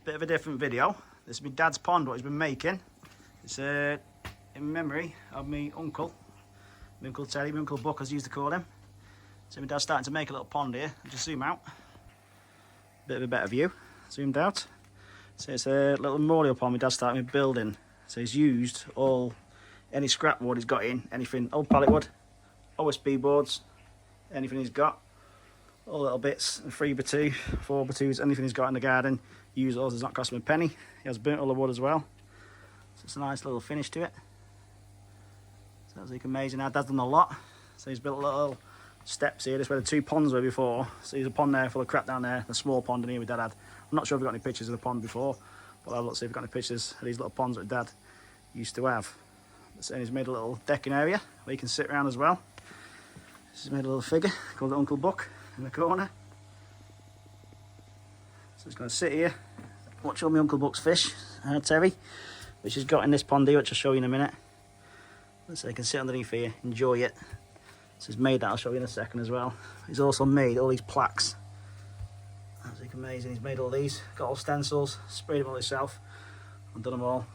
Bit of a different video. This is my dad's pond, what he's been making. It's in memory of my uncle Terry, my Uncle Buck as I used to call him. So my dad's starting to make a little pond here. I'll just zoom out. Bit of a better view, zoomed out. So it's a little memorial pond my dad's starting building. So he's used any scrap wood he's got in, anything, old pallet wood, OSB boards, anything he's got. All little bits, 3x2, 4x2s, anything he's got in the garden. Use those, it's not cost him a penny. He has burnt all the wood as well. So it's a nice little finish to it. So that's like amazing. Our dad's done a lot. So he's built little steps here. This is where the two ponds were before. So there's a pond there full of crap down there. The small pond in here with Dad had. I'm not sure if we've got any pictures of the pond before, but I'll look see if we've got any pictures of these little ponds that Dad used to have. So he's made a little decking area where you can sit around as well. He's made a little figure called Uncle Buck in the corner. So he's going to sit here, watch all my Uncle Buck's fish, Terry, which he's got in this pond here, which I'll show you in a minute. So he can sit underneath here, enjoy it. So he's made that, I'll show you in a second as well. He's also made all these plaques. That's like amazing, he's made all these, got all stencils, sprayed them all himself, and done them all.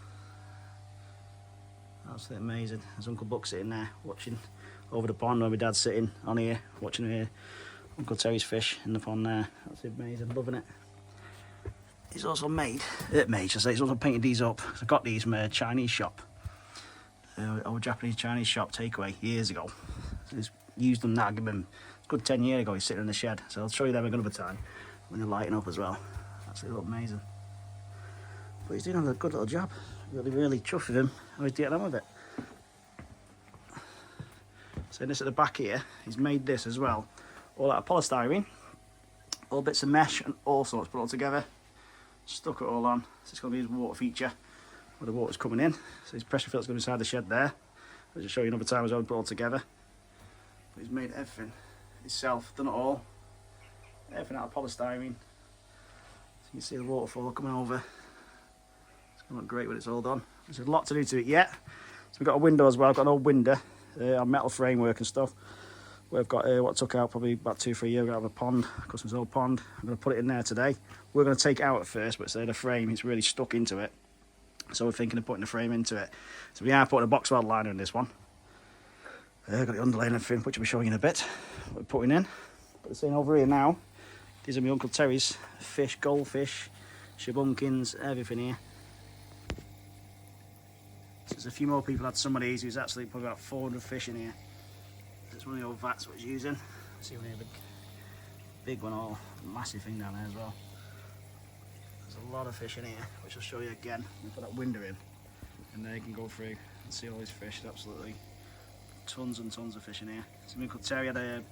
Absolutely amazing. There's Uncle Buck sitting there, watching over the pond, where my dad's sitting on here, watching here. Uncle Terry's fish in the pond there. That's amazing, loving it. He's also he's also painted these up. I got these from a Chinese shop. Our Japanese Chinese shop takeaway years ago. So he's used them now, give him a good 10 years ago, he's sitting in the shed. So I'll show you them another time when they're lighting up as well. Absolutely look amazing. But he's doing a good little job. Really chuffed with him how he's getting on with it. So this at the back here, he's made this as well. All out of polystyrene, all bits of mesh and all sorts put all together. Stuck it all on. So it's going to be his water feature where the water's coming in. So his pressure filter's going to be inside the shed there. I'll just show you another time as well, put it all together. But he's made everything himself, done it all. Everything out of polystyrene. So you can see the waterfall coming over. It's going to look great when it's all done. There's a lot to do to it yet. So we've got a window as well, I've got an old window, our metal framework and stuff. We've got what took out probably about 2-3 years ago out of a pond, customer's old pond. I'm going to put it in there today. We're going to take it out at first, but the frame, it's really stuck into it. So we're thinking of putting the frame into it. So we are putting a box weld liner in this one. Got the underlay and everything, which I'll be showing you in a bit. What we're putting in. But the thing over here now, these are my Uncle Terry's fish, goldfish, shabunkins, everything here. So there's a few more people had some of these. He's actually put about 400 fish in here. It's one of the old vats what he's using. See one here, big one, all massive thing down there as well. There's a lot of fish in here, which I'll show you again. We put that window in, and there you can go through and see all these fish. There's absolutely tons and tons of fish in here. So Uncle Terry had a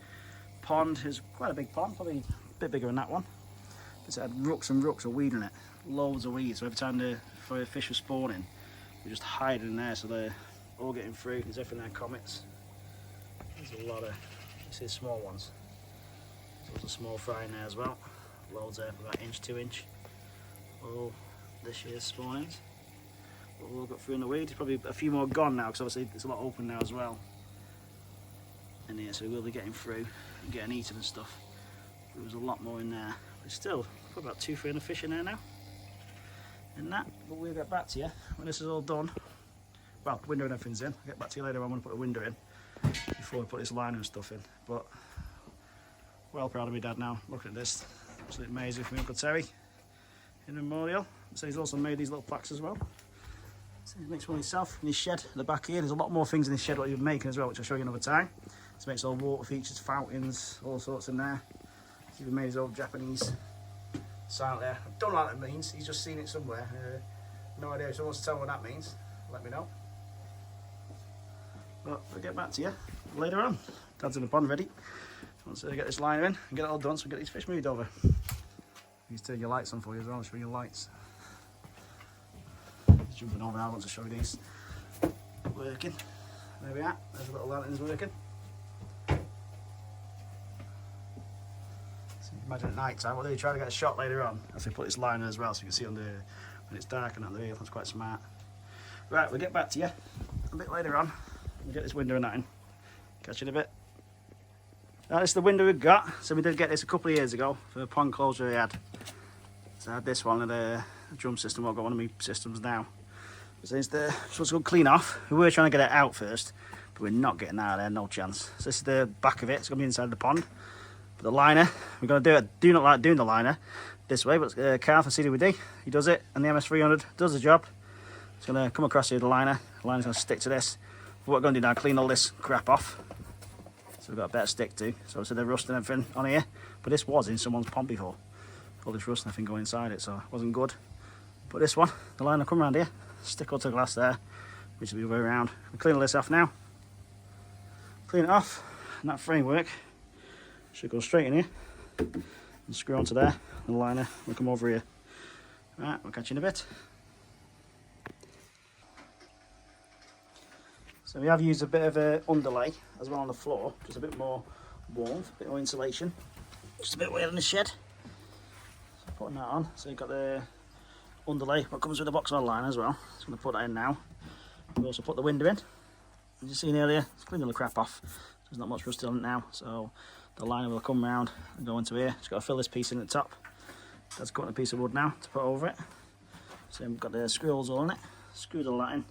pond. It's quite a big pond, probably a bit bigger than that one. But it had rooks and rooks of weed in it, loads of weed. So every time the fish were spawning, we just hide in there, so they're all getting through. There's everything there, comets. There's a lot of, you see small ones. There's a small fry in there as well. Loads there, about 1 inch, 2 inch. All this year's spawnings. But we'll got through in the weed. There's probably a few more gone now, because obviously it's a lot open now as well. In here, so we will be getting through and getting eaten and stuff. There was a lot more in there. But still, put about 200-300 fish in there now. And that, but we'll get back to you when this is all done. Well, the window and everything's in. I'll get back to you later. I'm going to put a window in before I put this liner and stuff in. But well proud of my dad now. Looking at this, absolutely amazing for my Uncle Terry in memorial. So he's also made these little plaques as well. So he makes one himself in his shed at the back here. There's a lot more things in his shed what he's making as well, which I'll show you another time. So he makes all water features, fountains, all sorts in there. He's even made his old Japanese sign there. I don't know what that means. He's just seen it somewhere. No idea. If someone wants to tell me what that means, let me know. But I'll get back to you later on. Dad's in the pond ready. Once I get this liner in and get it all done, so we get these fish moved over. Please turn your lights on for you as well. I'll show you your lights. Just jumping over now, I want to show you these working. There we are. There's a little lanterns working. So you can imagine at night time, what do you try to get a shot later on? As we put this liner as well, so you can see under when it's dark and under here. That's quite smart. Right, we'll get back to you a bit later on. We'll get this window and that in. Catch you in a bit. This is the window we've got. So we did get this a couple of years ago for a pond closure we had. So I had this one at a drum system. I've got one of my systems now. So it's the supposed to go clean off. We were trying to get it out first, but we're not getting out of there, no chance. So this is the back of it. It's going to be inside the pond. But the liner, we're going to do it. Do not like doing the liner this way, but Carl from CWD, he does it, and the MS300 does the job. It's going to come across here, the liner. The liner's going to stick to this. But what we're going to do now, clean all this crap off. So we've got a better stick to. So the rust and everything on here. But this was in someone's pond before. All this rust and everything going inside it, so it wasn't good. But this one, the liner come around here, stick onto the glass there, which will be the way around. We clean all this off now. Clean it off, and that framework should go straight in here and screw onto there. The liner will come over here. Right, we'll catch you in a bit. So we have used a bit of a underlay as well on the floor, just a bit more warmth, a bit more insulation, just a bit weird in the shed. So putting that on, so you've got the underlay, what comes with the box of liner as well. So I'm going to put that in now. We also put the window in. As you seen earlier, it's cleaning the crap off. There's not much rust on it now, so the liner will come round and go into here. Just got to fill this piece in at the top. That's cutting a piece of wood now to put over it. So we've got the screw holes all in it. Screwed all that in.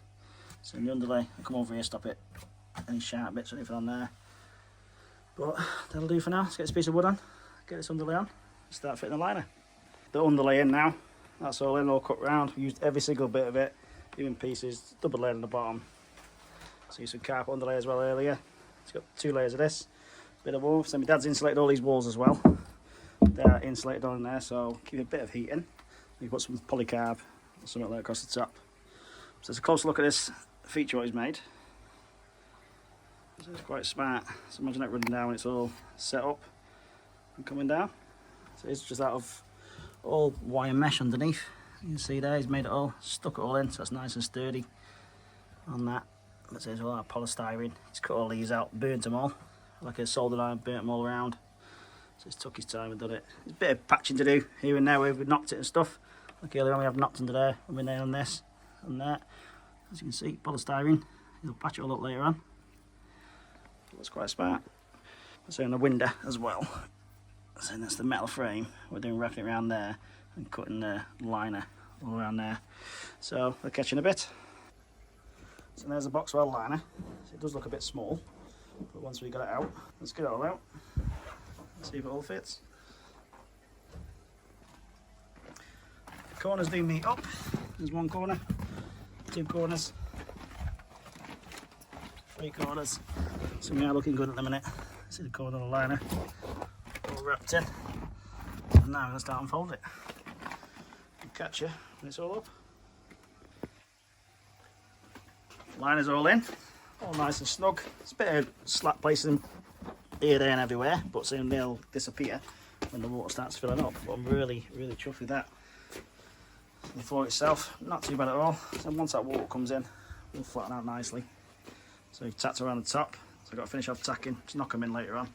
So in the underlay, I'll come over here, stop it. Any sharp bits or anything on there. But that'll do for now. Let's get this piece of wood on, get this underlay on, start fitting the liner. The underlay in now. That's all in, all cut round. We used every single bit of it, even pieces, double layer on the bottom. So used some carpet underlay as well earlier. It's got 2 layers of this, bit of wool. So my dad's insulated all these walls as well. They're insulated on in there, so keep a bit of heat in. You put some polycarb or something like across the top. So it's a close look at this feature what he's made. So it's quite smart. So imagine that running down when it's all set up and coming down. So it's just out of all wire mesh underneath. You can see there, he's made it all, stuck it all in, so it's nice and sturdy on that. But there's all that polystyrene. He's cut all these out, burnt them all, like a soldering iron, burnt them all around. So he's took his time and done it. There's a bit of patching to do here and there where we've knocked it and stuff. Like earlier on we have knocked under there, and we're nail on this and that. As you can see, polystyrene. He'll patch it all up later on. That's quite smart. So on the window as well. So that's the metal frame. We're doing wrapping it around there and cutting the liner all around there. So we're catching a bit. So there's a box weld liner. So it does look a bit small, but once we got it out, let's get it all out. See if it all fits. The corners do meet up. There's 1 corner, 2 corners, 3 corners. So we are looking good at the minute. See the corner of the liner all wrapped in. And now I'm going to start unfolding it. I'll catch you when it's all up. Liner's all in, all nice and snug. It's a bit of slack placing here, there and everywhere, but soon they'll disappear when the water starts filling up. But I'm really chuffed with that. The floor itself, not too bad at all. So once that water comes in, it'll flatten out nicely. So you've tacked around the top, so I've got to finish off tacking, just knock them in later on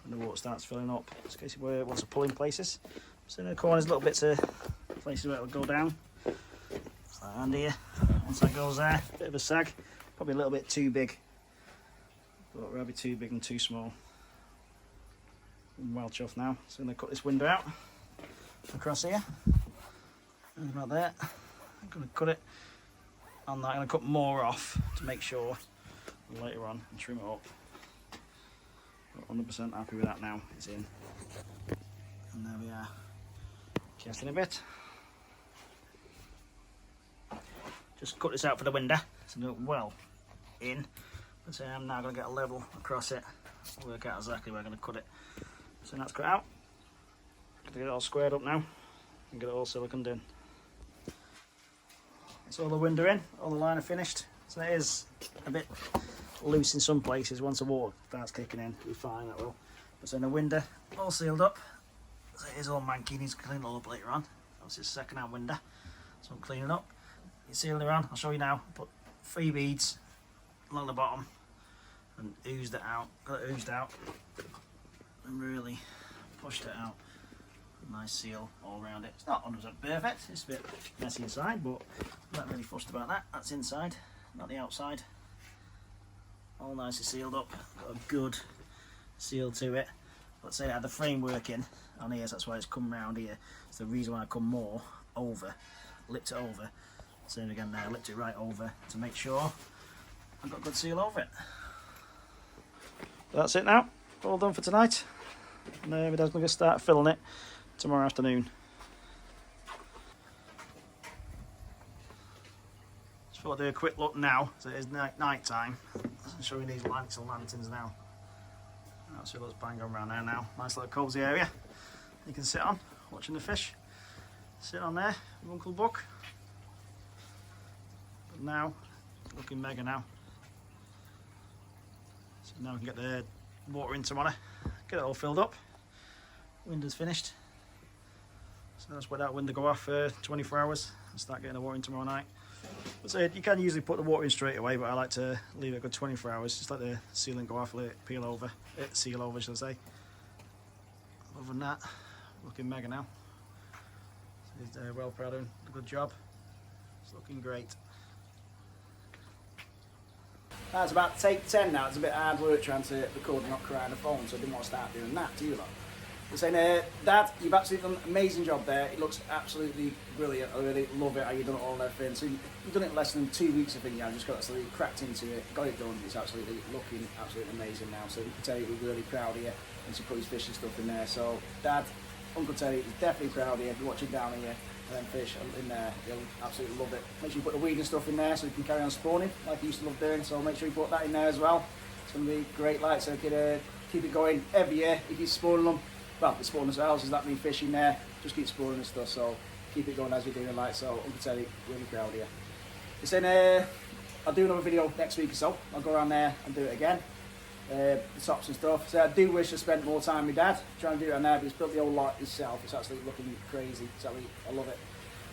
when the water starts filling up, just in case it wants to pull in places. So in the corners, little bits of places where it will go down. So around here, once that goes there, bit of a sag, probably a little bit too big, but rather too big and too small. I'm well chuffed now. So I'm going to cut this window out across here, and about there. I'm going to cut it on that. I'm going to cut more off to make sure later on and trim it up. But 100% happy with that now. It's in, and there we are. Casting a bit. Just cut this out for the window, so do it well in. But I'm now going to get a level across it, work out exactly where I'm going to cut it. So that's cut out. Get it all squared up now and get it all siliconed in. It's all the window in, all the liner finished. So it is a bit loose in some places. Once the water starts kicking in, it'll be fine, that will. But so in the window, all sealed up. So it is all manky, needs to clean it all up later on. Obviously it's a second-hand window, so I'm cleaning up. It's sealed around, I'll show you now. Put 3 beads along the bottom and oozed it out. Got it oozed out and really pushed it out. Nice seal all around it. It's not 100% perfect, it's a bit messy inside, but I'm not really fussed about that. That's inside, not the outside. All nicely sealed up, got a good seal to it. let's say I had the framework in on here, so that's why it's come round here. It's the reason why I come more over, lipped it over. Same again there, lipped it right over to make sure I've got a good seal over it. That's it now, all done for tonight. And my dad's going to start filling it tomorrow afternoon. Just thought I'd do a quick look now, so it is night time. I'm showing these lights and lanterns now. That's what looks bang on around there now. Nice little cosy area you can sit on, watching the fish. Sit on there with Uncle Buck. But now, looking mega now. So now we can get the water in tomorrow, get it all filled up. Window's finished. So let's wait that window go off for 24 hours and start getting the water in tomorrow night. So you can usually put the water in straight away, but I like to leave it a good 24 hours, just let the sealant go off, let it peel over, seal over, shall I say. Other than that, looking mega now. So he's well proud of him, a good job. It's looking great. That's about take 10 now. It's a bit hard work trying to record and not cry on the phone, so I didn't want to start doing that, do you lot? They're saying, Dad, you've absolutely done an amazing job there. It looks absolutely brilliant. I really love it how you've done it all and everything. So you've done it in less than 2 weeks, I think. Yeah, I just got absolutely cracked into it, got it done. It's absolutely looking absolutely amazing now. So you can tell you we're really proud of you, and to put his fish and stuff in there. So Dad, Uncle Terry is definitely proud of you. If you're watching down here, and then fish in there, you'll absolutely love it. Make sure you put the weed and stuff in there so you can carry on spawning like you used to love doing. So make sure you put that in there as well. It's going to be great, like, so you can keep it going every year. If you're spawning them, well, the spawn themselves, does that mean fish in there? Just keep spawning and stuff, so keep it going as you're doing, like, so Uncle Terry, really proud of you. Then I'll do another video next week or so. I'll go around there and do it again. The tops and stuff. So I do wish I spent more time with Dad trying to do it on there, but he's built the whole lot himself. It's actually looking crazy. It's actually, I love it.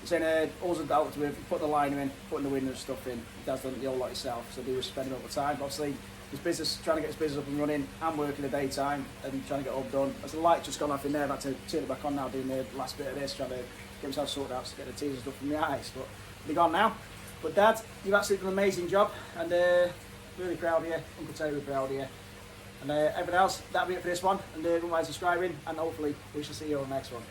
He's saying all the doubt to him, putting the liner in, putting the window and stuff in. Dad's done the whole lot himself, so I do wish spending all the time. But obviously, his business, trying to get his business up and running, and working the daytime and trying to get it all done. As the light just gone off in there, I've had to turn it back on now, doing the last bit of this, trying to get himself sorted out to get the tears and stuff from the eyes. But they're gone now. But Dad, you've absolutely done an amazing job, and really proud of you. Uncle Terry, really proud of you. And everyone else, that'll be it for this one. And don't mind subscribing, and hopefully we shall see you on the next one.